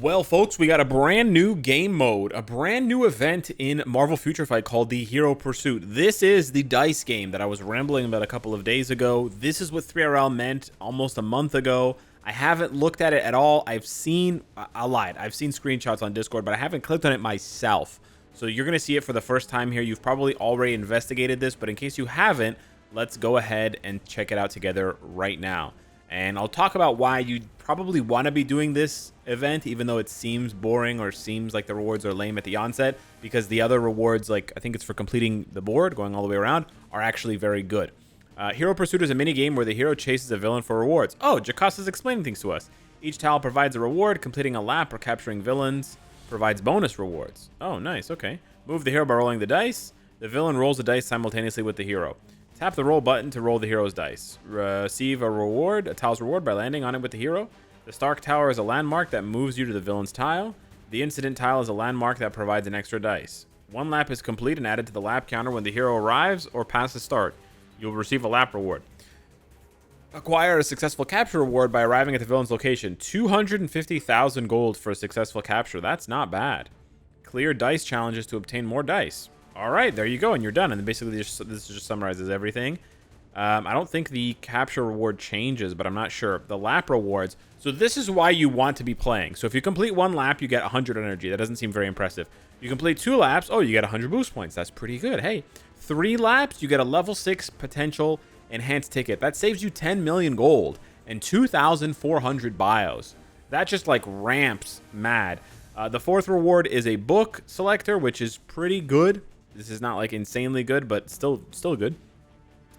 Well, folks, we got a brand new game mode, a brand new event in Marvel Future Fight called the Hero Pursuit. This is the dice game that I was rambling about a couple of days ago. This is what 3RL meant almost a month ago. I haven't looked at it at all. I lied. I've seen screenshots on Discord, but I haven't clicked on it myself. So you're going to see it for the first time here. You've probably already investigated this, but in case you haven't, let's go ahead and check it out together right now. And I'll talk about why you probably want to be doing this event, even though it seems boring or seems like the rewards are lame at the onset, because the other rewards, like I think it's for completing the board, going all the way around, are actually very good. Hero Pursuit is a mini game where the hero chases a villain for rewards. Oh, Jacasa's explaining things to us. Each tile provides a reward. Completing a lap or capturing villains provides bonus rewards. Oh, nice. Okay. Move the hero by rolling the dice. The villain rolls the dice simultaneously with the hero. Tap the roll button to roll the hero's dice. Receive a tile's reward by landing on it with the hero. The Stark Tower is a landmark that moves you to the villain's tile. The incident tile is a landmark that provides an extra dice. One lap is complete and added to the lap counter when the hero arrives or passes start. You'll receive a lap reward. Acquire a successful capture reward by arriving at the villain's location. 250,000 gold for a successful capture. That's not bad. Clear dice challenges to obtain more dice. All right, there you go, and you're done. And basically, this just summarizes everything. I don't think the capture reward changes, but I'm not sure. The lap rewards. So this is why you want to be playing. So if you complete one lap, you get 100 energy. That doesn't seem very impressive. You complete 2 laps. Oh, you get 100 boost points. That's pretty good. Hey, 3 laps, you get a level 6 potential enhanced ticket. That saves you 10 million gold and 2,400 bios. That just like ramps mad. The 4th reward is a book selector, which is pretty good. This is not like insanely good, but still good.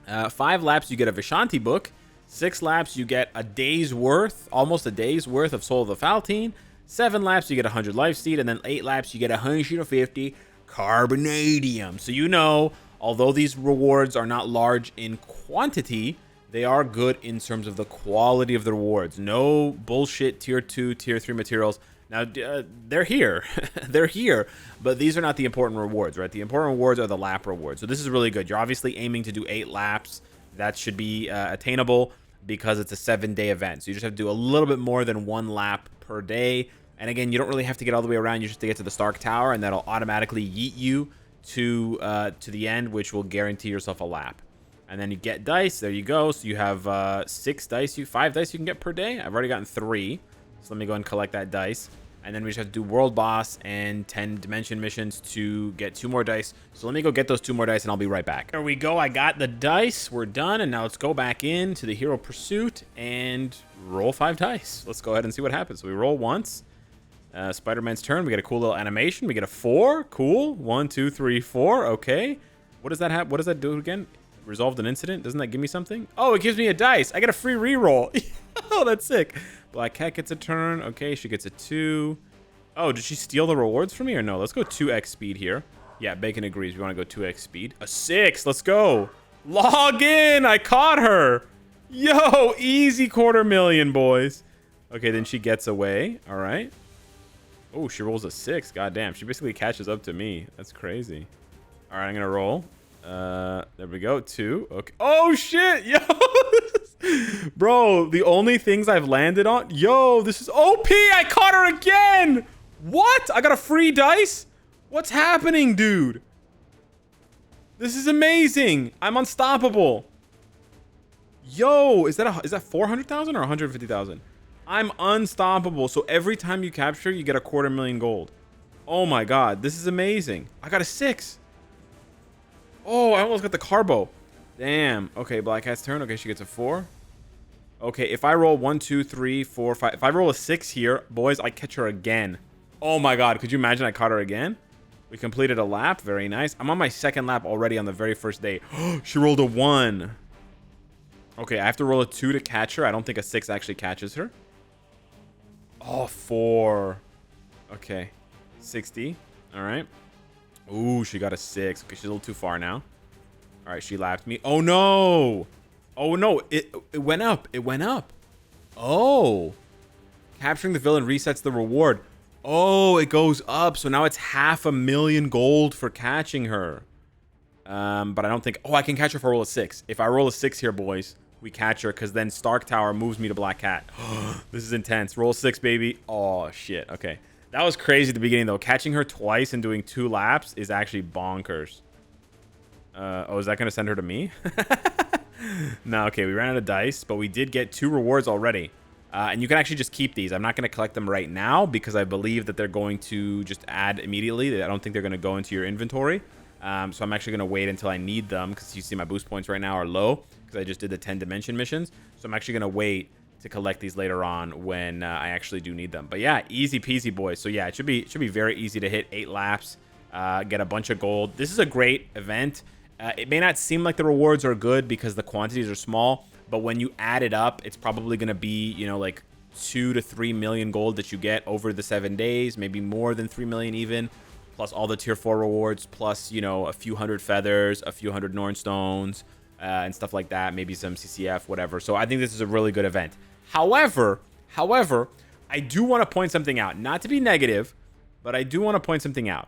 5 laps, you get a Vishanti book. 6 laps, you get a day's worth, almost a day's worth of Soul of the Faltine. 7 laps, you get 100 life seed, and then 8 laps, you get 150 carbonadium. So you know, although these rewards are not large in quantity, they are good in terms of the quality of the rewards. No bullshit tier 2, tier 3 materials. Now, they're here. They're here, but these are not the important rewards, right? The important rewards are the lap rewards. So this is really good. You're obviously aiming to do 8 laps. That should be attainable because it's a 7-day event. So you just have to do a little bit more than 1 lap per day. And again, you don't really have to get all the way around. You just have to get to the Stark Tower, and that'll automatically yeet you to the end, which will guarantee yourself a lap. And then you get dice. There you go. So you have 5 dice you can get per day. I've already gotten 3. So let me go and collect that dice. And then we just have to do World Boss and 10 Dimension missions to get 2 more dice. So let me go get those 2 more dice and I'll be right back. There we go. I got the dice. We're done. And now let's go back into the Hero Pursuit and roll 5 dice. Let's go ahead and see what happens. So we roll once. Spider-Man's turn. We get a cool little animation. We get a 4. Cool. 1, 2, 3, 4. Okay. What does that have? What does that do again? Resolved an incident. Doesn't that give me something? Oh, it gives me a dice. I get a free reroll. Oh, that's sick. Black Cat gets a turn. Okay, she gets a 2. Oh, did she steal the rewards from me or no? Let's go 2x speed here. Yeah, Bacon agrees. We want to go 2x speed. A 6. Let's go. Log in. I caught her. Yo, easy 250,000, boys. Okay, then she gets away. All right. Oh, she rolls a 6. God damn. She basically catches up to me. That's crazy. All right, I'm going to roll. There we go. 2. Okay. Oh, shit. Yo. Bro, the only things I've landed on. Yo, this is OP. I caught her again. What? I got a free dice? What's happening, dude? This is amazing. I'm unstoppable. Yo, is that 400,000 or 150,000? I'm unstoppable. So every time you capture, you get a 250,000 gold. Oh my god, this is amazing. I got a 6. Oh, I almost got the carbo. Damn. Okay, Black Cat's turn. Okay, she gets a 4. Okay, if I roll 1, 2, 3, 4, 5. If I roll a 6 here, boys, I catch her again. Oh my god, could you imagine I caught her again? We completed a lap. Very nice. I'm on my 2nd lap already on the very first day. She rolled a 1. Okay, I have to roll a 2 to catch her. I don't think a 6 actually catches her. Oh, 4. Okay. 60. All right. Ooh, she got a 6. Okay, she's a little too far now. All right, she lapped me. Oh, no. Oh, no. It went up. It went up. Oh. Capturing the villain resets the reward. Oh, it goes up. So now it's 500,000 gold for catching her. But I don't think... Oh, I can catch her if I roll a 6. If I roll a 6 here, boys, we catch her, because then Stark Tower moves me to Black Cat. This is intense. Roll 6, baby. Oh, shit. Okay. That was crazy at the beginning, though. Catching her twice and doing 2 laps is actually bonkers. Oh, is that going to send her to me? No, okay. We ran out of dice, but we did get 2 rewards already. And you can actually just keep these. I'm not going to collect them right now because I believe that they're going to just add immediately. I don't think they're going to go into your inventory. So I'm actually going to wait until I need them, because you see my boost points right now are low because I just did the 10 dimension missions. So I'm actually going to wait to collect these later on when I actually do need them. But yeah, easy peasy, boys. So yeah, it should be very easy to hit 8 laps, get a bunch of gold. This is a great event. It may not seem like the rewards are good because the quantities are small, but when you add it up, it's probably going to be, you know, like 2 to 3 million gold that you get over the 7 days, maybe more than 3 million even, plus all the tier 4 rewards, plus, you know, a few hundred feathers, a few hundred Norn stones, and stuff like that, maybe some CCF, whatever. So I think this is a really good event. However, I do want to point something out. Not to be negative, but I do want to point something out.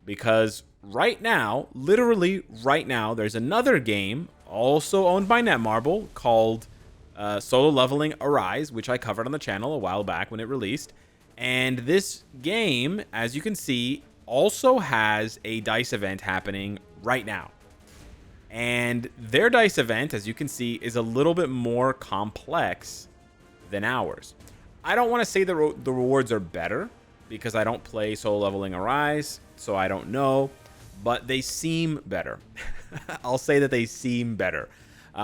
Because right now, literally right now, there's another game also owned by Netmarble called Solo Leveling Arise, which I covered on the channel a while back when it released. And this game, as you can see, also has a dice event happening right now. And their dice event, as you can see, is a little bit more complex than ours. I don't want to say the rewards are better because I don't play Solo Leveling Arise, so I don't know, but they seem better. I'll say that they seem better.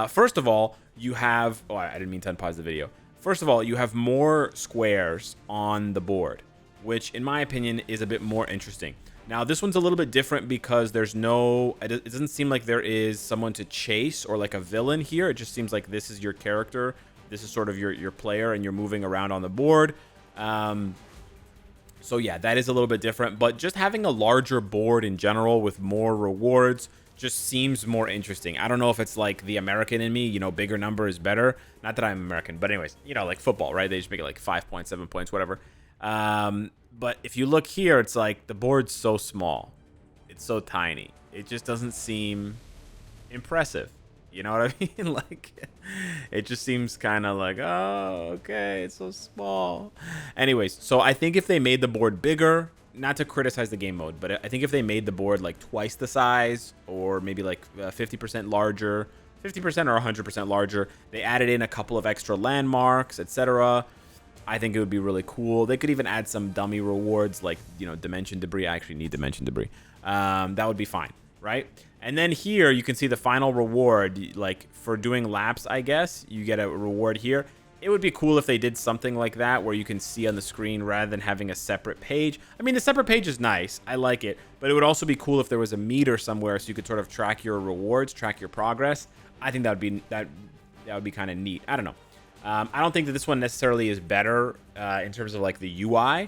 First of all, you have... Oh, I didn't mean to unpause the video. First of all, you have more squares on the board, which in my opinion is a bit more interesting. Now, this one's a little bit different because there's no... It doesn't seem like there is someone to chase or like a villain here. It just seems like this is your character. This is sort of your player, and you're moving around on the board. So yeah, that is a little bit different. But just having a larger board in general with more rewards just seems more interesting. I don't know if it's like the American in me, you know, bigger number is better. Not that I'm American, but anyways, you know, like football, right? They just make it like 5 points, 7 points, whatever. But if you look here, it's like the board's so small. It's so tiny. It just doesn't seem impressive. You know what I mean? Like, it just seems kind of like, oh, okay, it's so small. Anyways, so I think if they made the board bigger, not to criticize the game mode, but I think if they made the board like twice the size, or maybe like 50% larger, 50% or 100% larger, they added in a couple of extra landmarks, etc., I think it would be really cool. They could even add some dummy rewards like, you know, dimension debris. I actually need dimension debris. That would be fine, right? And then here you can see the final reward, like for doing laps, I guess. You get a reward here. It would be cool if they did something like that where you can see on the screen rather than having a separate page. I mean, the separate page is nice. I like it. But it would also be cool if there was a meter somewhere so you could sort of track your rewards, track your progress. I think that would be kind of neat. I don't know. I don't think that this one necessarily is better in terms of like the UI.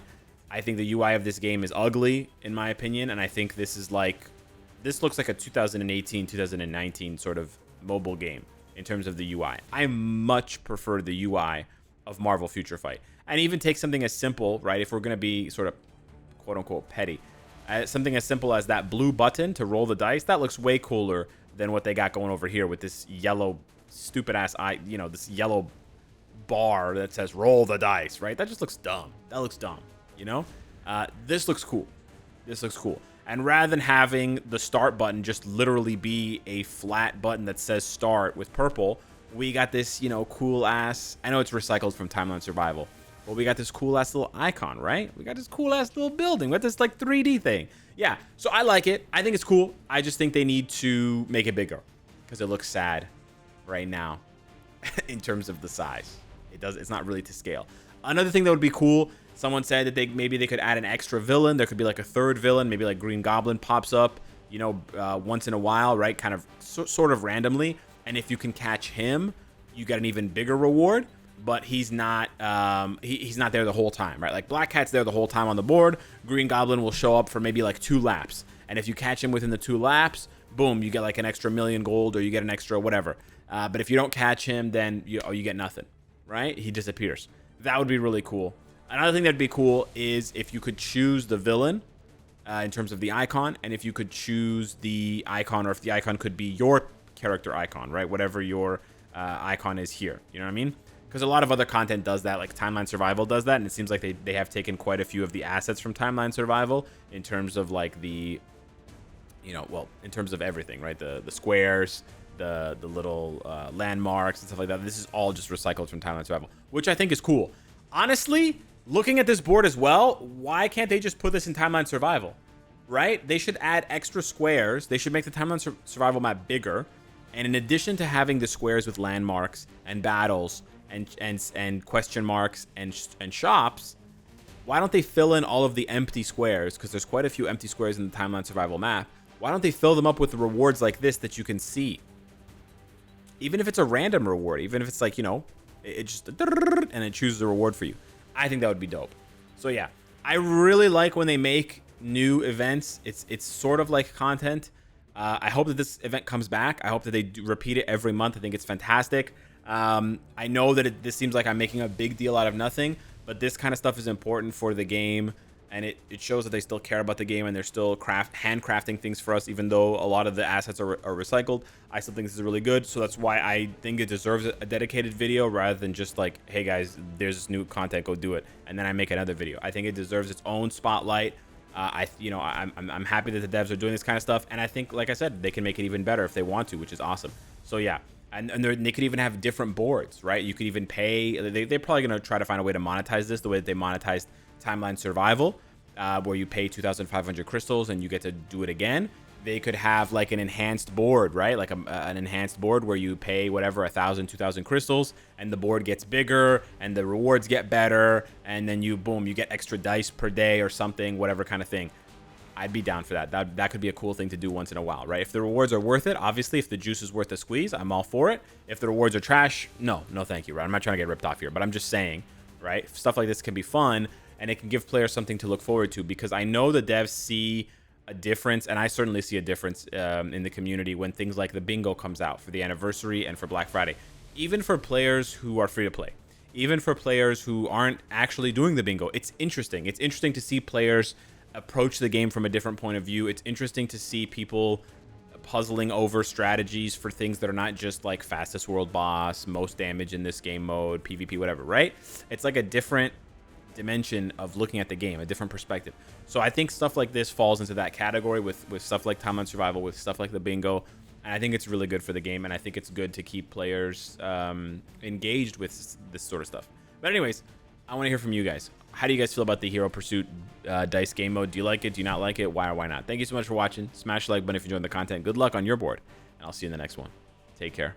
I think the UI of this game is ugly, in my opinion. And I think this is like... This looks like a 2018, 2019 sort of mobile game in terms of the UI. I much prefer the UI of Marvel Future Fight. And even take something as simple, right? If we're going to be sort of quote-unquote petty. Something as simple as that blue button to roll the dice. That looks way cooler than what they got going over here with this yellow stupid-ass eye, you know, this yellow bar that says roll the dice, right? That just looks dumb. That looks dumb, you know? This looks cool. This looks cool. And rather than having the start button just literally be a flat button that says start with purple, we got this, you know, cool ass... I know it's recycled from Timeline Survival, but we got this cool ass little icon, right? We got this cool ass little building. We got this like 3D thing. Yeah, so I like it. I think it's cool. I just think they need to make it bigger because it looks sad right now in terms of the size. It's not really to scale. Another thing that would be cool... Someone said that maybe they could add an extra villain. There could be like a third villain. Maybe like Green Goblin pops up, you know, once in a while, right? Kind of sort of randomly. And if you can catch him, you get an even bigger reward. But he's not he's not there the whole time, right? Like Black Cat's there the whole time on the board. Green Goblin will show up for maybe like 2 laps. And if you catch him within the 2 laps, boom, you get like an extra million gold or you get an extra whatever. But if you don't catch him, then you get nothing, right? He disappears. That would be really cool. Another thing that'd be cool is if you could choose the villain in terms of the icon, and if you could choose the icon, or if the icon could be your character icon, right? Whatever your icon is here. You know what I mean? Because a lot of other content does that, like Timeline Survival does that, and it seems like they have taken quite a few of the assets from Timeline Survival in terms of like the, well, in terms of everything, right? The squares, the little landmarks and stuff like that. This is all just recycled from Timeline Survival, which I think is cool. Honestly, looking at this board as well, why can't they just put this in Timeline Survival, right? They should add extra squares. They should make the Timeline Survival map bigger. And in addition to having the squares with landmarks and battles and question marks and shops, why don't they fill in all of the empty squares? Because there's quite a few empty squares in the Timeline Survival map. Why don't they fill them up with rewards like this that you can see? Even if it's a random reward, even if it's like, it just and it chooses a reward for you. I think that would be dope. So yeah, I really like when they make new events. It's sort of like content. I hope that this event comes back. I hope that they do repeat it every month. I think it's fantastic. I know that this seems like I'm making a big deal out of nothing, but this kind of stuff is important for the game, and it shows that they still care about the game and they're still handcrafting things for us, even though a lot of the assets are recycled. I still think this is really good, so that's why I think it deserves a dedicated video rather than just like, hey guys, there's this new content, go do it, and then I make another video. I think it deserves its own spotlight. I'm happy that the devs are doing this kind of stuff, and I think, like I said, they can make it even better if they want to, which is awesome. So yeah, and they could even have different boards, right? You could even pay. They're probably gonna try to find a way to monetize this the way that they monetized Timeline Survival, where you pay 2,500 crystals and you get to do it again. They could have like an enhanced board, right? Like an enhanced board where you pay whatever 1,000, 2,000 crystals, and the board gets bigger and the rewards get better, and then you get extra dice per day or something, whatever kind of thing. I'd be down for that. That could be a cool thing to do once in a while, right? If the rewards are worth it, obviously, if the juice is worth the squeeze, I'm all for it. If the rewards are trash, no thank you, right? I'm not trying to get ripped off here, but I'm just saying, right? Stuff like this can be fun, and it can give players something to look forward to, because I know the devs see a difference, and I certainly see a difference in the community when things like the bingo comes out for the anniversary and for Black Friday. Even for players who are free to play, even for players who aren't actually doing the bingo, it's interesting. It's interesting to see players approach the game from a different point of view. It's interesting to see people puzzling over strategies for things that are not just like fastest world boss, most damage in this game mode, PvP, whatever, right? It's like a different dimension of looking at the game, a different perspective. So I think stuff like this falls into that category with stuff like Timeline Survival, with stuff like the bingo, and I think it's really good for the game, and I think it's good to keep players engaged with this sort of stuff. But anyways, I want to hear from you guys. How do you guys feel about the Hero Pursuit dice game mode? Do you like it? Do you not like it? Why or why not? Thank you so much for watching. Smash the like button if you enjoyed the content. Good luck on your board, and I'll see you in the next one. Take care.